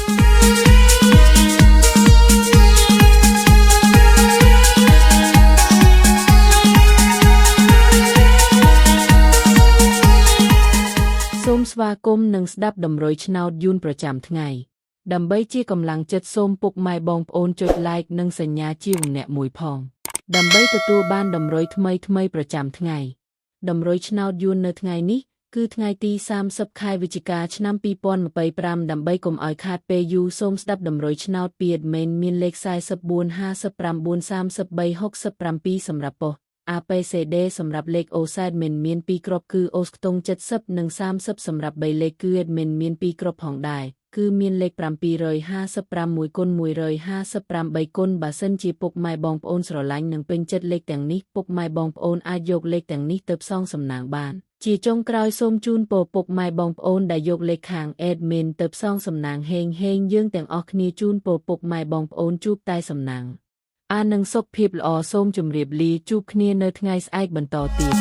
សូមស្វាគមន៍និងស្ដាប់តម្រុយឆ្នោតយួនប្រចាំថ្ងៃដើម្បីជាកម្លាំងចិត្តសូមពុកម៉ែបងប្អូនចុច like និងសញ្ញាជាម្នាក់មួយផងដើម្បីទទួលបានតម្រុយថ្មីប្រចាំថ្ងៃតម្រុយឆ្នោតយួននៅថ្ងៃនេះគឺថ្ងៃទី30ខែវិច្ឆិកាឆ្នាំ2025ដើម្បីកុំឲ្យខាតពេលយូរសូមស្ដាប់តម្រុយឆ្នោតពី admin មានលេខ44 59 33 67សម្រាប់ប៉ុស្តិ៍APCD សម្រាប់លេខ OZ admin មាន2គ្រាប់គឺ OZ ខ្ទង់70និង30សម្រាប់3លេខគឺ admin មាន2គ្រាប់ផងដែរគឺមានលេខ755 1 គុណ 158គុណបើសិនជាពុកម៉ែបងប្អូនស្រឡាញ់និងពេញចិត្តលេខទាំងនេះពុកម៉ែបងប្អូនអាចយកលេខទាំងនេះទៅផ្សងសំណាងបានជាចុងក្រោយសូមជូនពរពុកម៉ែបងប្អូនដែលយកលេខខាង admin ទៅផ្សងសំណាងហេងយើងទាំងអស់គ្នាជូនពរពុកម៉ែបងប្អូនជួបតែសំណាងនឹងសុខភាពល្អសូមជម្រាបលាជួបគ្នានៅថ្ងៃស្អែកបន្តទៀត